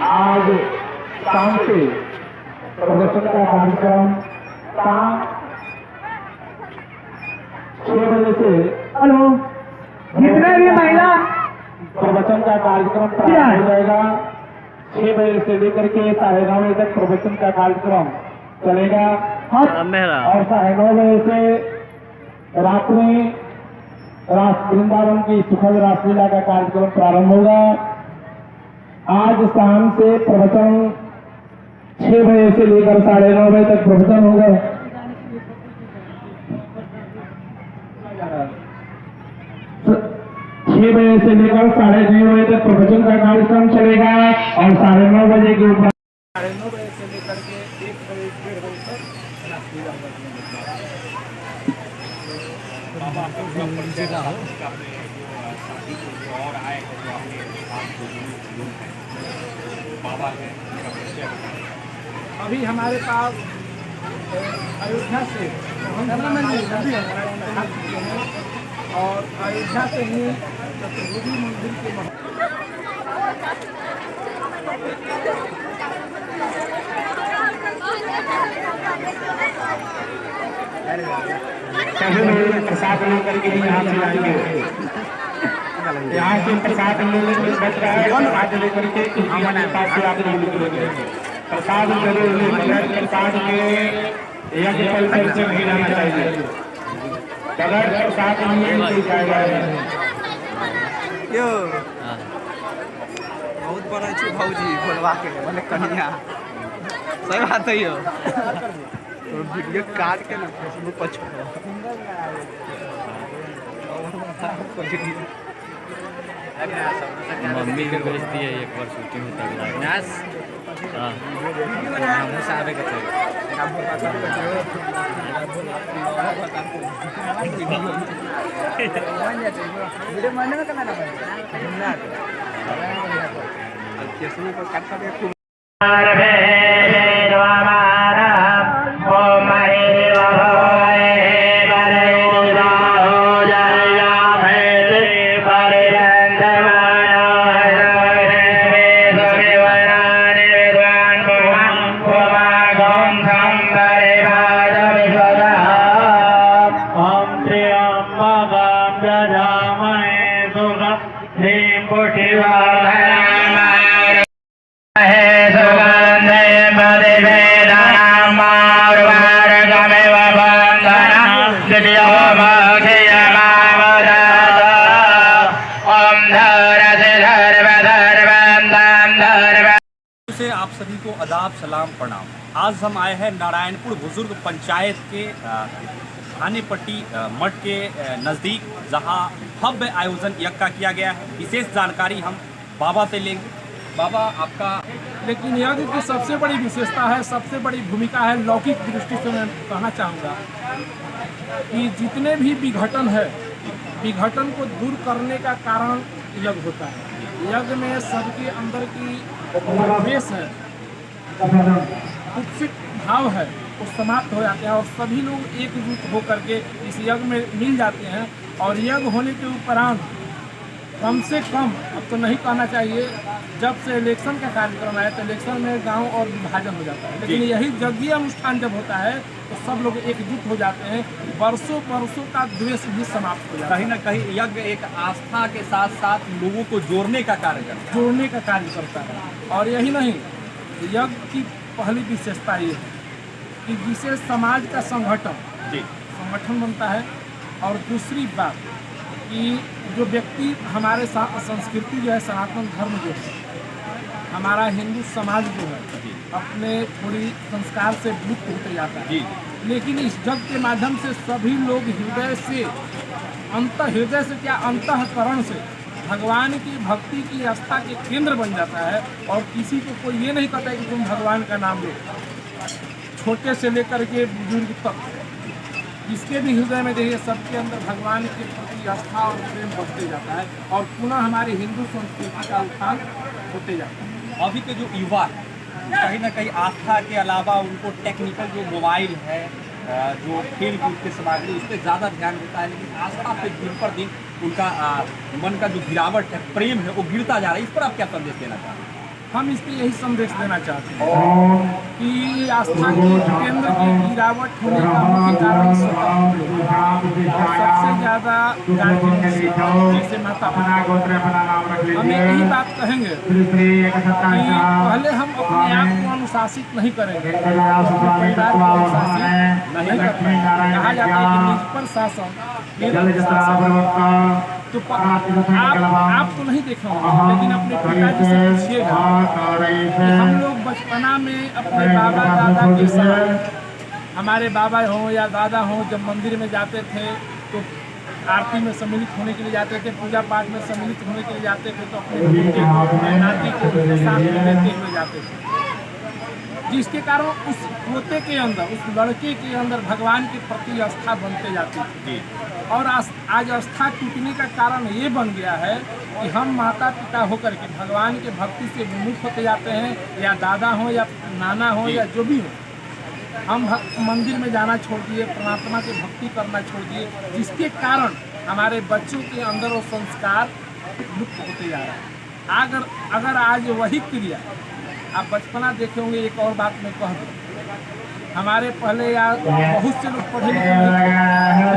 आज शाम से प्रदर्शन का कार्यक्रम शाम 6 बजे से हेलो, जितने भी महिला प्रवचन का कार्यक्रम प्रारंभ हो जाएगा। 6 बजे से लेकर के 9:30 बजे तक प्रवचन का कार्यक्रम चलेगा और 9:30 बजे से रात में रास वृंदावन की सुखद रासलीला का कार्यक्रम प्रारंभ होगा। आज शाम से प्रवचन 6 बजे से लेकर 9:30 बजे तक प्रवचन होगा। 6 बजे से लेकर 6:30 बजे तक प्रवचन का कार्यक्रम चलेगा और 9:30 बजे के ऊपर 9:30 बजे से लेकर के 1 बजे 1:30 बजे तक रासलीला अभी हमारे पास अयोध्या से और अयोध्या से ही चतुर्भुजी मंदिर के सभी लोग प्रसाद लेकर के यहाँ से आएंगे। यहाँ से प्रसाद लेकर बच रहा है, प्रसाद लेकर के हमारे पास से आप लोग निकलेंगे। प्रसाद जरूर लेकर प्रसाद के यज्ञ परिसर से नहीं जाना चाहिए। बगैर प्रसाद नहीं जाएगा। यो बहुत बड़ा छु भौजी बोलवा के बोले कन्या सही बात है यो तो वीडियो काट के ना फेसबुक पर छोड़ो मम्मी के भेजती है एक बार शूटिंग होता है नास हां मुझे आवे के वीडियो मारने में करना है फेसबुक पर काट के खूब से आप सभी को आदाब सलाम प्रणाम। आज हम आए हैं नारायणपुर बुजुर्ग पंचायत के थानेपट्टी मठ के नज़दीक, जहां भव्य आयोजन यज्ञ का किया गया है। विशेष जानकारी हम बाबा से लेंगे। बाबा आपका लेकिन यज्ञ की सबसे बड़ी विशेषता है, सबसे बड़ी भूमिका है लौकिक दृष्टि से मैं कहना चाहूँगा कि जितने भी विघटन है, विघटन को दूर करने का कारण यज्ञ होता है। यज्ञ में सबके अंदर की द्वेष है, कुत्सित भाव है, वो समाप्त हो जाते हैं और सभी लोग एकजुट होकर के इस यज्ञ में मिल जाते हैं। और यज्ञ होने के उपरांत कम से कम, अब तो नहीं कहना चाहिए, जब से इलेक्शन का कार्यक्रम आया तो इलेक्शन में गांव और विभाजन हो जाता है, लेकिन यही यज्ञीय अनुष्ठान जब होता है तो सब लोग एकजुट हो जाते हैं। वर्षों वर्षों का द्वेष भी समाप्त हो जाता है। कहीं ना कहीं यज्ञ एक आस्था के साथ साथ लोगों को जोड़ने का कार्य करता है, जोड़ने का कार्य करता है। और यही नहीं, यज्ञ की पहली विशेषता ये है कि विशेष समाज का संगठन बनता है। और दूसरी बात कि जो व्यक्ति हमारे संस्कृति जो है, सनातन धर्म जो है, हमारा हिंदू समाज जो है अपने थोड़ी संस्कार से विलुप्त होते जाता है, लेकिन इस यज्ञ के माध्यम से सभी लोग हृदय से क्या अंतःकरण से भगवान की भक्ति की आस्था के केंद्र बन जाता है और किसी को कोई ये नहीं कहता है कि तुम भगवान का नाम लो, छोटे से लेकर के बुजुर्ग तक, जिसके भी हृदय में देखिए सबके अंदर भगवान के प्रति आस्था और प्रेम बढ़ते जाता है और पुनः हमारी हिंदू संस्कृति का उत्थान होते जाता है। अभी के जो युवा है, कहीं ना कहीं आस्था के अलावा उनको टेक्निकल जो मोबाइल है, जो खेल कूद के सामग्री, उस पर ज़्यादा ध्यान देता है, लेकिन आस्था पे दिन पर दिन उनका मन का जो गिरावट है, प्रेम है, वो गिरता जा रहा है। इस पर आप क्या संदेश देना चाहते हैं? हम इस पर यही संदेश देना चाहते हैं कि आस्था के केंद्र की गिरावट होने का मुख्य कारण सबसे ज़्यादा जैसे माता पिता। हम यही बात कहेंगे कि पहले हम अपने आप को अनुशासित नहीं करेंगे, परिवार को अनुशासित नहीं करते। कहा जाता है कि निज पर शासन, तो आप तो नहीं देखे होंगे, लेकिन अपने पिताजी से पूछिएगा कि हम लोग बचपना में अपने बाबा दादा के साथ, हमारे बाबा हों या दादा हों, जब मंदिर में जाते थे तो आरती में सम्मिलित होने के लिए जाते थे, पूजा पाठ में सम्मिलित होने के लिए जाते थे, तो अपने बेटे को, अपने नाती को साथ में लेते हुए जाते थे, जिसके कारण उस पोते के अंदर, उस लड़के के अंदर भगवान के प्रति आस्था बनते जाती थी। और आज आस्था टूटने का कारण ये बन गया है कि हम माता पिता होकर के भगवान के भक्ति से विमुख होते जाते हैं, या दादा हो या नाना हो या जो भी हो, हम मंदिर में जाना छोड़ दिए, परमात्मा की भक्ति करना छोड़ दिए, जिसके कारण हमारे बच्चों के अंदर वो संस्कार लुप्त होते जा रहे हैं। अगर आज वही क्रिया आप बचपना देखे होंगे, एक और बात मैं कह दूँ, हमारे पहले यार बहुत से लोग पढ़े लिखे नहीं थे,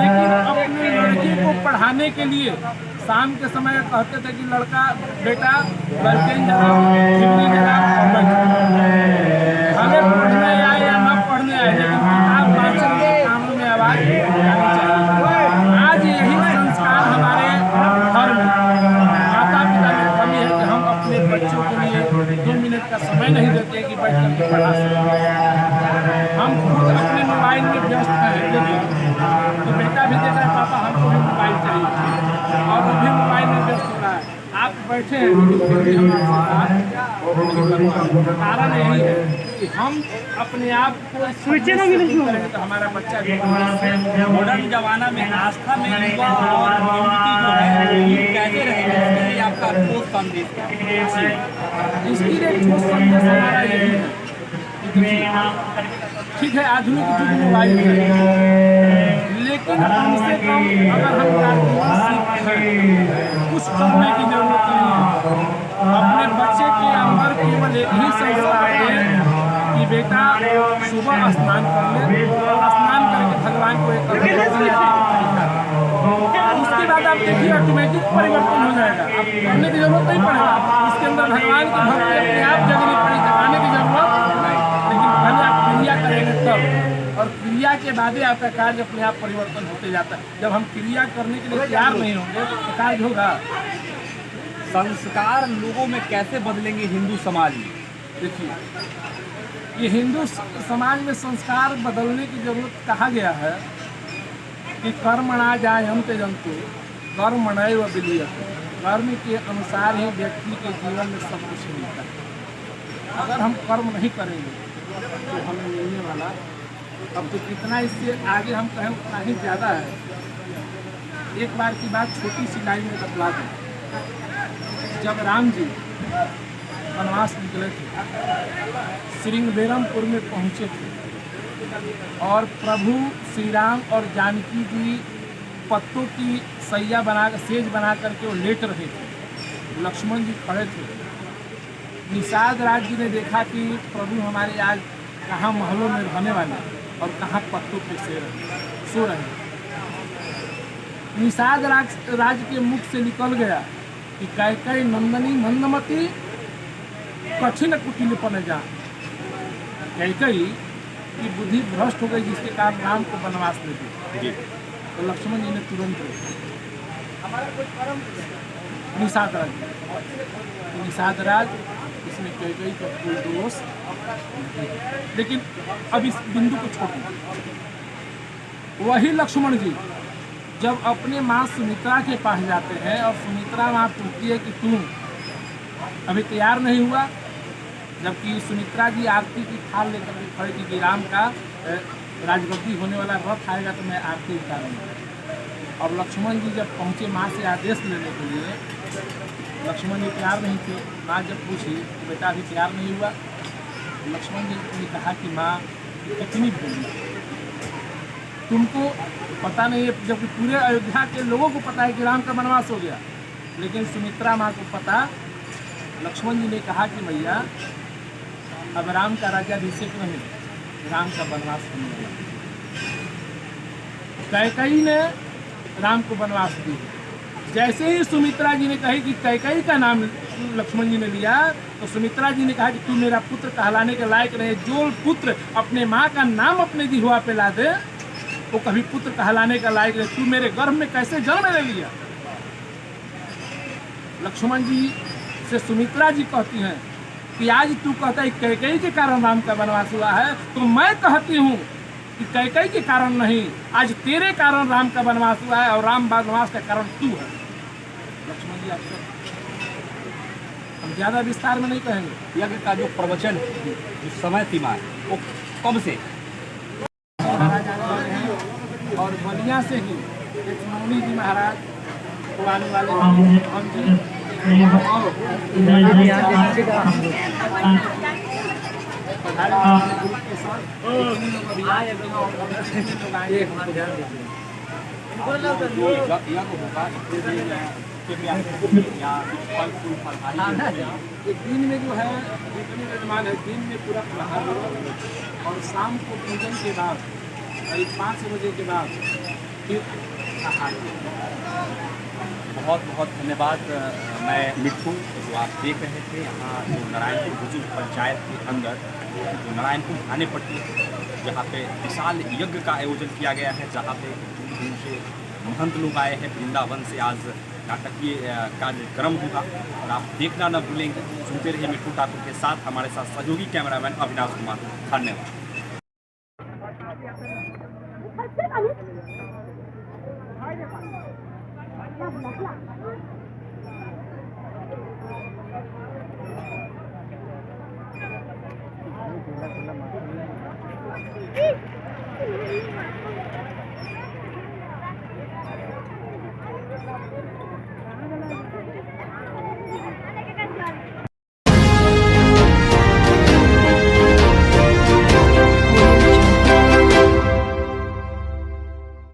लेकिन अपने लड़के को पढ़ाने के लिए शाम के समय कहते थे कि लड़का बेटा लड़के हमें पढ़ने आए या न पढ़ने आए, लेकिन किताब वाचन के कानों में आवाज़ आनी चाहिए। आज यही संस्कार हमारे घर में माता पिता में कमी है कि हम अपने बच्चों के लिए 2 मिनट का समय नहीं देते कि बैठ कर पढ़ा सकें। हम खुद अपने मोबाइल में व्यस्त हैं, तो बेटा भी देख रहा है पापा हमको भी मोबाइल चाहिए, और वो भी मोबाइल में व्यस्त हो रहा है। आप बैठे हैं, कारण यही है कि हम अपने आप को करेंगे तो हमारा बच्चा भी। मॉडर्न जमाना में आस्था में युवा और कम्युनिटी जो है ये कैसे रहेगा, इसके लिए आपका ठोस संदेश क्या है? इसके लिए ठोस संदेश हमारा यही है, ठीक है आधुनिक युग में मोबाइल है, लेकिन कम से कम अगर हम कुछ करने की जरूरत नहीं है। अपने बच्चे के अंदर केवल एक ही संस्कार है कि बेटा सुबह स्नान कर ले, और स्नान करके भगवान को एक उसके बाद आप देखिए ऑटोमेटिक परिवर्तन हो जाएगा, आप करने की जरूरत नहीं पड़ेगा। इसके अंदर भगवान की भक्ति अपने आप जगनी पड़ी, जगाने की जरूरत नहीं, लेकिन पहले आप क्रिया करेंगे तब, और क्रिया के बाद ही आपका कार्य अपने आप परिवर्तन होते जाता है। जब हम क्रिया करने के लिए तैयार नहीं होंगे तो कार्य होगा। संस्कार लोगों में कैसे बदलेंगे हिंदू समाज में? देखिए, ये हिंदू समाज में संस्कार बदलने की जरूरत कहा गया है कि कर्मणा जायन्ते जन्तु कर्मणैव विलीयते, कर्म के अनुसार ही व्यक्ति के जीवन में सब कुछ मिलता है। अगर हम कर्म नहीं करेंगे तो हमें मिलने वाला, अब तो कितना इससे आगे हम कहें उतना ही ज़्यादा है। एक बार की बात छोटी सी लाइन में बतला दें। जब राम जी वनवास निकले थे, श्रृंगबेरमपुर में पहुँचे थे, और प्रभु श्री राम और जानकी जी पत्तों की सैया बनाकर, सेज बना करके वो लेट रहे थे, लक्ष्मण जी खड़े थे। निषाद राज जी ने देखा कि प्रभु हमारे आज कहाँ महलों में रहने वाले और कहाँ पत्तों पे सो रहे हैं। निषाद राज के मुख से निकल गया कि कैकई नंदनी मंदमती कठिन कुटिल पन जा। कैकई की बुद्धि भ्रष्ट हो गई, जिसके कारण राम को वनवास दे दिया। तो लक्ष्मण जी ने तुरंत निषाद राज, तो निषाद राज इसमें कैकई का कोई दोष, लेकिन अब इस बिंदु को छोड़, वही लक्ष्मण जी जब अपने माँ सुमित्रा के पास जाते हैं और सुमित्रा माँ पूछती है कि तू अभी तैयार नहीं हुआ, जबकि सुमित्रा जी आरती की थाल लेकर के खड़ी थी कि राम का राजगद्दी होने वाला रथ आएगा तो मैं आरती उतारूंगा। और लक्ष्मण जी जब पहुँचे माँ से आदेश लेने के लिए, लक्ष्मण जी तैयार नहीं थे। माँ जब पूछी कि बेटा अभी तैयार नहीं हुआ, लक्ष्मण जी ने कहा कि माँ कितनी भूली, तुमको पता नहीं है, जबकि पूरे अयोध्या के लोगों को पता है कि राम का वनवास हो गया, लेकिन सुमित्रा माँ को पता। लक्ष्मण जी ने कहा कि भैया अब राम का राज्याभिषेक नहीं, राम का वनवास होने वाला। कैकेयी ने राम को वनवास दी। जैसे ही सुमित्रा जी ने कही कि कैकेयी का नाम लक्ष्मण जी ने लिया, तो सुमित्रा जी ने कहा कि तू मेरा पुत्र कहलाने के लायक नहीं। जो पुत्र अपने माँ का नाम अपने जिह्वा पे ला दे वो कभी पुत्र कहलाने का लायक नहीं। तू मेरे गर्भ में कैसे जन्म ले लिया। लक्ष्मण जी से सुमित्रा जी कहती हैं कि आज तू कहता है कैकेयी के कारण राम का वनवास हुआ है, तो मैं कहती हूँ कि कैकेयी के कारण नहीं, आज तेरे कारण राम का वनवास हुआ है और राम वनवास का कारण तू है। लक्ष्मण जी आपको हम ज़्यादा विस्तार में नहीं कहेंगे। यज्ञ का जो प्रवचन, जो समय सीमा है, वो कब से? महाराज आने हैं और बलिया से ही एक मौनी जी महाराज को आने वाले हैं। हम जी प्रधानमंत्री के साथ लोग अभी आए लोग आए हमारे ध्यान दीजिए। दिन में जो है जितनी मेहमान है, दिन में पूरा फलाहार और शाम को पूजन के बाद करीब 5 बजे के बाद फिर आहार। बहुत बहुत धन्यवाद। मैं मिट्ठू, जो आप देख रहे थे यहाँ जो नारायणपुर बुजुर्ग पंचायत के अंदर जो नारायणपुर थाने पट्टी, जहाँ पे विशाल यज्ञ का आयोजन किया गया है, जहाँ पे दूर दूर से महंत लोग आए हैं। वृंदावन से आज नाटकीय कार्यक्रम होगा और आप देखना न भूलेंगे। सुनते रहिए मिट्ठू ठाकुर के साथ, हमारे साथ सहयोगी कैमरामैन अविनाश कुमार। धन्यवाद।